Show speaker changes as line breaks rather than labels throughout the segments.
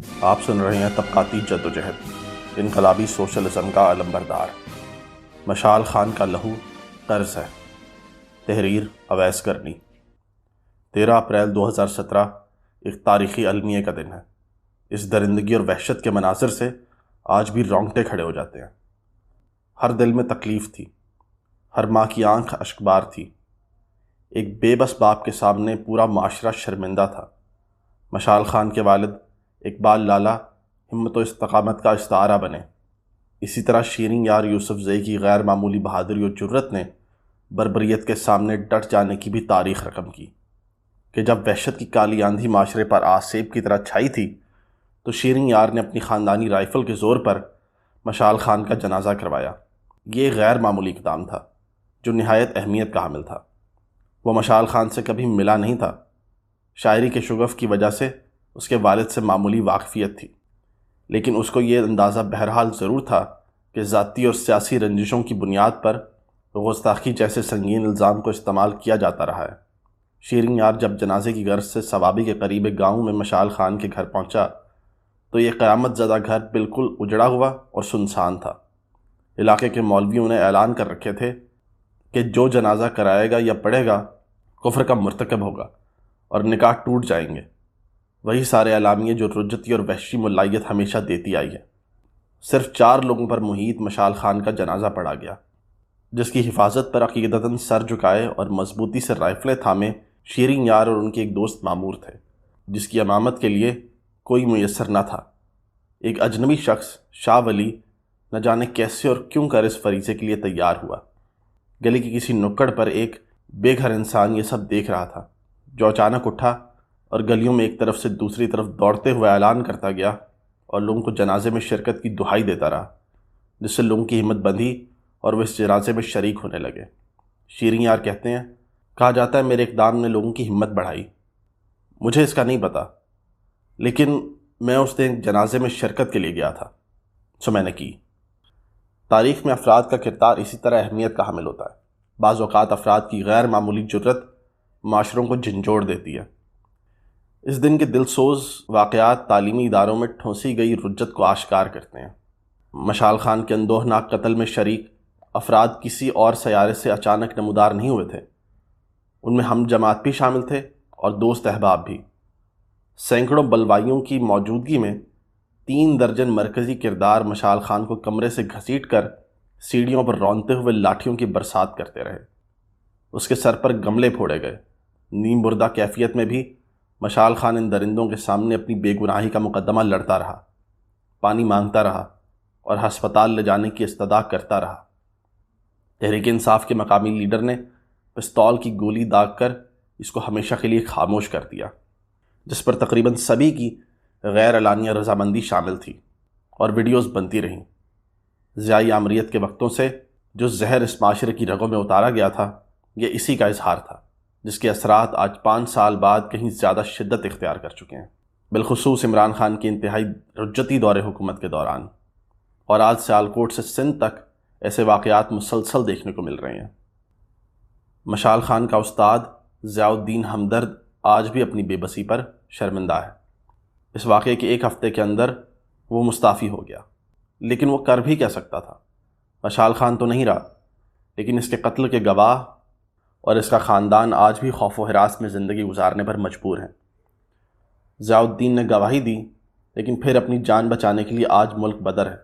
آپ سن رہے ہیں طبقاتی جدوجہد، انقلابی سوشلزم کا علمبردار۔ مشال خان کا لہو قرض ہے۔ تحریر اویس کرنی۔ 13 اپریل 2017 ایک تاریخی المیہ کا دن ہے۔ اس درندگی اور وحشت کے مناظر سے آج بھی رونگٹے کھڑے ہو جاتے ہیں۔ ہر دل میں تکلیف تھی، ہر ماں کی آنکھ اشکبار تھی۔ ایک بے بس باپ کے سامنے پورا معاشرہ شرمندہ تھا۔ مشال خان کے والد اقبال لالا ہمت و استقامت کا استعارہ بنے۔ اسی طرح شیریں یار یوسف زئی کی غیر معمولی بہادری و جرت نے بربریت کے سامنے ڈٹ جانے کی بھی تاریخ رقم کی کہ جب وحشت کی کالی آندھی معاشرے پر آسیب کی طرح چھائی تھی تو شیریں یار نے اپنی خاندانی رائفل کے زور پر مشال خان کا جنازہ کروایا۔ یہ غیر معمولی اقدام تھا جو نہایت اہمیت کا حامل تھا۔ وہ مشال خان سے کبھی ملا نہیں تھا۔ شاعری کے شغف کی وجہ سے اس کے والد سے معمولی واقفیت تھی، لیکن اس کو یہ اندازہ بہرحال ضرور تھا کہ ذاتی اور سیاسی رنجشوں کی بنیاد پر گستاخی جیسے سنگین الزام کو استعمال کیا جاتا رہا ہے۔ شیریں یار جب جنازے کی غرض سے ثوابی کے قریب ایک گاؤں میں مشال خان کے گھر پہنچا تو یہ قیامت زدہ گھر بالکل اجڑا ہوا اور سنسان تھا۔ علاقے کے مولویوں نے اعلان کر رکھے تھے کہ جو جنازہ کرائے گا یا پڑھے گا کفر کا مرتکب ہوگا اور نکاح ٹوٹ جائیں گے۔ وہی سارے اعلامیے جو رجتی اور وحشی ملائیت ہمیشہ دیتی آئی ہے۔ صرف 4 لوگوں پر محیط مشال خان کا جنازہ پڑھا گیا، جس کی حفاظت پر عقیدتاً سر جھکائے اور مضبوطی سے رائفلیں تھامے شیریں یار اور ان کے ایک دوست مامور تھے، جس کی امامت کے لیے کوئی میسر نہ تھا۔ ایک اجنبی شخص شاہ ولی نہ جانے کیسے اور کیوں کر اس فریضے کے لیے تیار ہوا۔ گلی کی کسی نکڑ پر ایک بے گھر انسان یہ سب دیکھ رہا تھا، جو اچانک اٹھا اور گلیوں میں ایک طرف سے دوسری طرف دوڑتے ہوئے اعلان کرتا گیا اور لوگوں کو جنازے میں شرکت کی دہائی دیتا رہا، جس سے لوگوں کی ہمت بندھی اور وہ اس جنازے میں شریک ہونے لگے۔ شیریں یار کہتے ہیں، کہا جاتا ہے میرے اقدام نے لوگوں کی ہمت بڑھائی۔ مجھے اس کا نہیں پتہ، لیکن میں اس دن جنازے میں شرکت کے لیے گیا تھا، سو میں نے کی۔ تاریخ میں افراد کا کردار اسی طرح اہمیت کا حامل ہوتا ہے۔ بعض اوقات افراد کی غیر معمولی جرت معاشروں کو جھنجھوڑ دیتی ہے۔ اس دن کے دلسوز واقعات تعلیمی اداروں میں ٹھونسی گئی رجت کو آشکار کرتے ہیں۔ مشال خان کے اندوہناک قتل میں شریک افراد کسی اور سیارے سے اچانک نمودار نہیں ہوئے تھے۔ ان میں ہم جماعت بھی شامل تھے اور دوست احباب بھی۔ سینکڑوں بلوائیوں کی موجودگی میں 3 درجن مرکزی کردار مشال خان کو کمرے سے گھسیٹ کر سیڑھیوں پر رونتے ہوئے لاٹھیوں کی برسات کرتے رہے۔ اس کے سر پر گملے پھوڑے گئے۔ نیم بردہ کیفیت میں بھی مشال خان ان درندوں کے سامنے اپنی بے گناہی کا مقدمہ لڑتا رہا، پانی مانگتا رہا اور ہسپتال لے جانے کی استدعا کرتا رہا۔ تحریک انصاف کے مقامی لیڈر نے پستول کی گولی داغ کر اس کو ہمیشہ کے لیے خاموش کر دیا، جس پر تقریباً سبھی کی غیر اعلانیہ رضامندی شامل تھی اور ویڈیوز بنتی رہیں۔ ضیائی آمریت کے وقتوں سے جو زہر اس معاشرے کی رگوں میں اتارا گیا تھا، یہ اسی کا اظہار تھا، جس کے اثرات آج 5 سال بعد کہیں زیادہ شدت اختیار کر چکے ہیں، بالخصوص عمران خان کی انتہائی رجتی دور حکومت کے دوران۔ اور آج سیالکوٹ سے سندھ تک ایسے واقعات مسلسل دیکھنے کو مل رہے ہیں۔ مشال خان کا استاد ضیاء الدین ہمدرد آج بھی اپنی بے بسی پر شرمندہ ہے۔ اس واقعے کے 1 ہفتے کے اندر وہ مستعفی ہو گیا، لیکن وہ کر بھی کیا سکتا تھا؟ مشال خان تو نہیں رہا، لیکن اس کے قتل کے گواہ اور اس کا خاندان آج بھی خوف و ہراس میں زندگی گزارنے پر مجبور ہیں۔ ضیاء الدین نے گواہی دی، لیکن پھر اپنی جان بچانے کے لیے آج ملک بدر ہے۔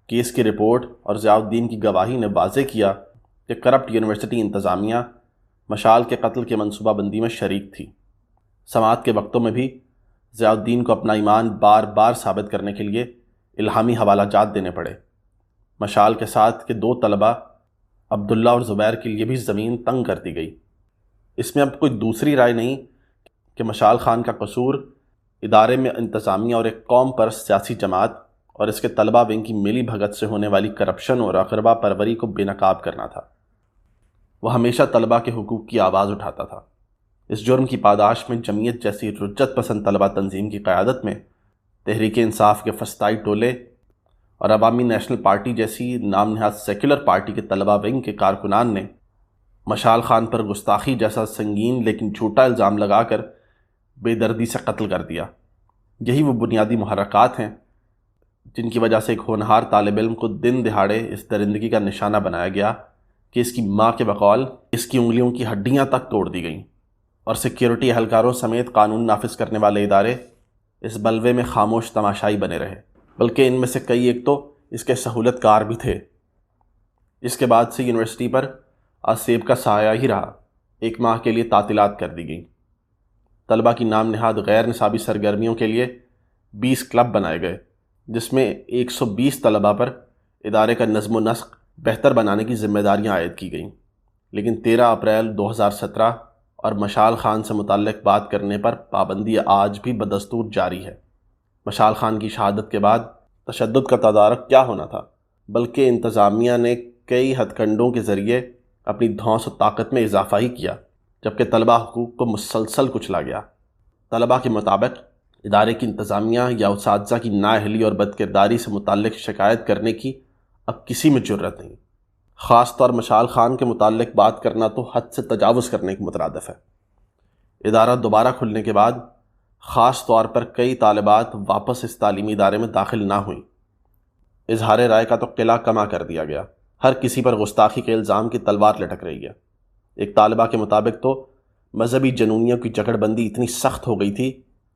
کیس کی رپورٹ اور ضیاء الدین کی گواہی نے واضح کیا کہ کرپٹ یونیورسٹی انتظامیہ مشال کے قتل کے منصوبہ بندی میں شریک تھی۔ سماعت کے وقتوں میں بھی ضیاء الدین کو اپنا ایمان بار بار ثابت کرنے کے لیے الہامی حوالہ جات دینے پڑے۔ مشال کے ساتھ کے 2 طلبہ عبداللہ اور زبیر کے لیے بھی زمین تنگ کر دی گئی۔ اس میں اب کوئی دوسری رائے نہیں کہ مشال خان کا قصور ادارے میں انتظامیہ اور ایک قوم پر سیاسی جماعت اور اس کے طلبہ ونگ کی ملی بھگت سے ہونے والی کرپشن اور اقربا پروری کو بے نقاب کرنا تھا۔ وہ ہمیشہ طلبہ کے حقوق کی آواز اٹھاتا تھا۔ اس جرم کی پاداش میں جمعیت جیسی رجت پسند طلبہ تنظیم کی قیادت میں تحریک انصاف کے فسطائی ٹولے اور عوامی نیشنل پارٹی جیسی نام نہاد سیکولر پارٹی کے طلبہ ونگ کے کارکنان نے مشال خان پر گستاخی جیسا سنگین لیکن جھوٹا الزام لگا کر بے دردی سے قتل کر دیا۔ یہی وہ بنیادی محرکات ہیں جن کی وجہ سے ایک ہونہار طالب علم کو دن دہاڑے اس درندگی کا نشانہ بنایا گیا کہ اس کی ماں کے بقول اس کی انگلیوں کی ہڈیاں تک توڑ دی گئیں، اور سیکیورٹی اہلکاروں سمیت قانون نافذ کرنے والے ادارے اس بلوے میں خاموش تماشائی بنے رہے، بلکہ ان میں سے کئی ایک تو اس کے سہولت کار بھی تھے۔ اس کے بعد سے یونیورسٹی پر آسیب کا سایہ ہی رہا۔ ایک ماہ کے لیے تعطیلات کر دی گئیں، طلبہ کی نام نہاد غیر نصابی سرگرمیوں کے لیے 20 کلب بنائے گئے، جس میں 120 طلبہ پر ادارے کا نظم و نسق بہتر بنانے کی ذمہ داریاں عائد کی گئیں۔ لیکن 13 اپریل 2017 اور مشال خان سے متعلق بات کرنے پر پابندی آج بھی بدستور جاری ہے۔ مشال خان کی شہادت کے بعد تشدد کا تدارک کیا ہونا تھا، بلکہ انتظامیہ نے کئی ہتھ کنڈوں کے ذریعے اپنی دھونس و طاقت میں اضافہ ہی کیا، جبکہ طلبہ حقوق کو مسلسل کچلا گیا۔ طلبہ کے مطابق ادارے کی انتظامیہ یا اساتذہ کی نااہلی اور بدکرداری سے متعلق شکایت کرنے کی اب کسی میں جرت نہیں۔ خاص طور مشال خان کے متعلق بات کرنا تو حد سے تجاوز کرنے کے مترادف ہے۔ ادارہ دوبارہ کھلنے کے بعد خاص طور پر کئی طالبات واپس اس تعلیمی ادارے میں داخل نہ ہوئیں۔ اظہار رائے کا تو قلعہ کما کر دیا گیا، ہر کسی پر گستاخی کے الزام کی تلوار لٹک رہی ہے۔ ایک طالبہ کے مطابق تو مذہبی جنونیوں کی جکڑ بندی اتنی سخت ہو گئی تھی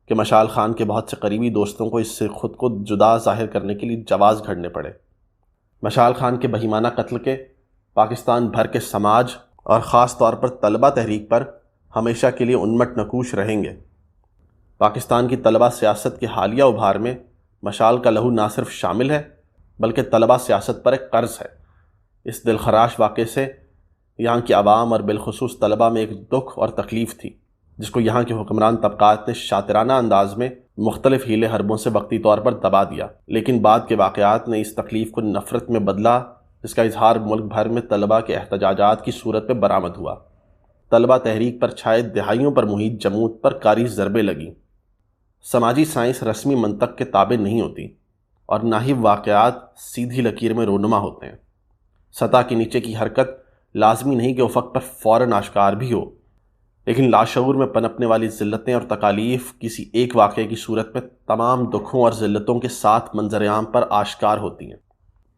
کہ مشال خان کے بہت سے قریبی دوستوں کو اس سے خود کو جدا ظاہر کرنے کے لیے جواز گھڑنے پڑے۔ مشال خان کے بہیمانہ قتل کے پاکستان بھر کے سماج اور خاص طور پر طلبہ تحریک پر ہمیشہ کے لیے انمٹ نقوش رہیں گے۔ پاکستان کی طلبہ سیاست کے حالیہ ابھار میں مشال کا لہو نہ صرف شامل ہے بلکہ طلبہ سیاست پر ایک قرض ہے۔ اس دلخراش واقعے سے یہاں کی عوام اور بالخصوص طلبہ میں ایک دکھ اور تکلیف تھی، جس کو یہاں کے حکمران طبقات نے شاطرانہ انداز میں مختلف ہیلے حربوں سے وقتی طور پر دبا دیا، لیکن بعد کے واقعات نے اس تکلیف کو نفرت میں بدلا، جس کا اظہار ملک بھر میں طلبہ کے احتجاجات کی صورت میں برآمد ہوا۔ طلبہ تحریک پر چھائے دہائیوں پر محیط جمود پر کاری ضربیں لگیں۔ سماجی سائنس رسمی منطق کے تابع نہیں ہوتی اور نہ ہی واقعات سیدھی لکیر میں رونما ہوتے ہیں۔ سطح کے نیچے کی حرکت لازمی نہیں کہ افق پر فوراً آشکار بھی ہو، لیکن لاشعور میں پنپنے والی ذلتیں اور تکالیف کسی ایک واقعے کی صورت میں تمام دکھوں اور ذلتوں کے ساتھ منظر عام پر آشکار ہوتی ہیں۔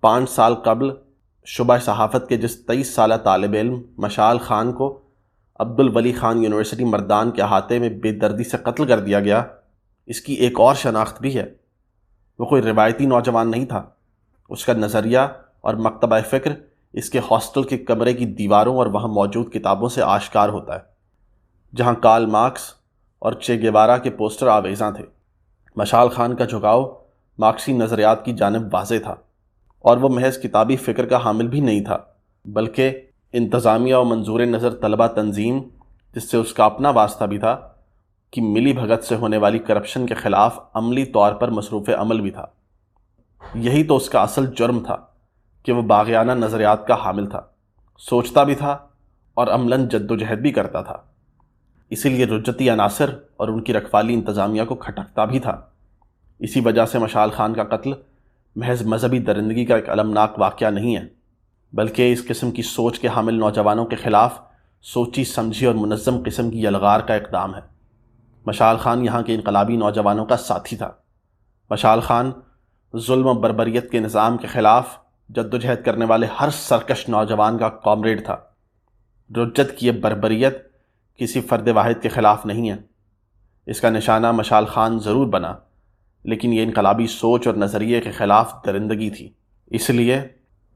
5 سال قبل شعبہ صحافت کے جس 23 سالہ طالب علم مشال خان کو عبد الولی خان یونیورسٹی مردان کے احاطے میں بے دردی سے قتل کر دیا گیا، اس کی ایک اور شناخت بھی ہے۔ وہ کوئی روایتی نوجوان نہیں تھا، اس کا نظریہ اور مکتبہ فکر اس کے ہاسٹل کے کمرے کی دیواروں اور وہاں موجود کتابوں سے آشکار ہوتا ہے، جہاں کارل مارکس اور چے گیوارا کے پوسٹر آویزاں تھے۔ مشال خان کا جھکاؤ مارکسی نظریات کی جانب واضح تھا، اور وہ محض کتابی فکر کا حامل بھی نہیں تھا، بلکہ انتظامیہ و منظور نظر طلبہ تنظیم، جس سے اس کا اپنا واسطہ بھی تھا، کی ملی بھگت سے ہونے والی کرپشن کے خلاف عملی طور پر مصروف عمل بھی تھا۔ یہی تو اس کا اصل جرم تھا کہ وہ باغیانہ نظریات کا حامل تھا، سوچتا بھی تھا اور عملاً جد و جہد بھی کرتا تھا۔ اسی لیے رجتی عناصر اور ان کی رکھوالی انتظامیہ کو کھٹکتا بھی تھا۔ اسی وجہ سے مشال خان کا قتل محض مذہبی درندگی کا ایک المناک واقعہ نہیں ہے، بلکہ اس قسم کی سوچ کے حامل نوجوانوں کے خلاف سوچی سمجھی اور منظم قسم کی یلغار کا اقدام ہے۔ مشال خان یہاں کے انقلابی نوجوانوں کا ساتھی تھا۔ مشال خان ظلم و بربریت کے نظام کے خلاف جد و جہد کرنے والے ہر سرکش نوجوان کا کامریڈ تھا۔ رجت کی یہ بربریت کسی فرد واحد کے خلاف نہیں ہے، اس کا نشانہ مشال خان ضرور بنا، لیکن یہ انقلابی سوچ اور نظریے کے خلاف درندگی تھی۔ اس لیے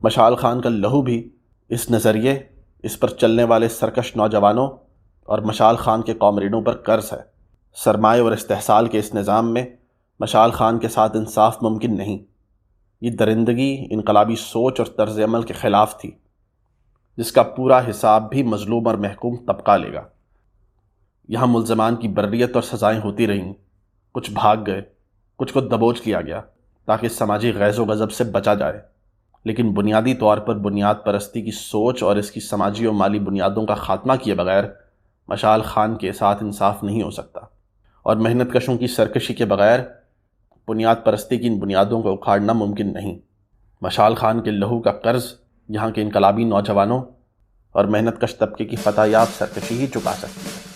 مشال خان کا لہو بھی اس نظریے، اس پر چلنے والے سرکش نوجوانوں اور مشال خان کے کامریڈوں پر قرض ہے۔ سرمایہ اور استحصال کے اس نظام میں مشال خان کے ساتھ انصاف ممکن نہیں۔ یہ درندگی انقلابی سوچ اور طرز عمل کے خلاف تھی، جس کا پورا حساب بھی مظلوم اور محکوم طبقہ لے گا۔ یہاں ملزمان کی برریت اور سزائیں ہوتی رہیں، کچھ بھاگ گئے، کچھ کو دبوچ لیا گیا تاکہ سماجی غیظ و غضب سے بچا جائے، لیکن بنیادی طور پر بنیاد پرستی کی سوچ اور اس کی سماجی و مالی بنیادوں کا خاتمہ کیے بغیر مشال خان کے ساتھ انصاف نہیں ہو سکتا، اور محنت کشوں کی سرکشی کے بغیر بنیاد پرستی کی ان بنیادوں کو اکھاڑنا ممکن نہیں۔ مشال خان کے لہو کا قرض یہاں کے انقلابی نوجوانوں اور محنت کش طبقے کی فتح یاب سرکشی ہی چکا سکتی ہے۔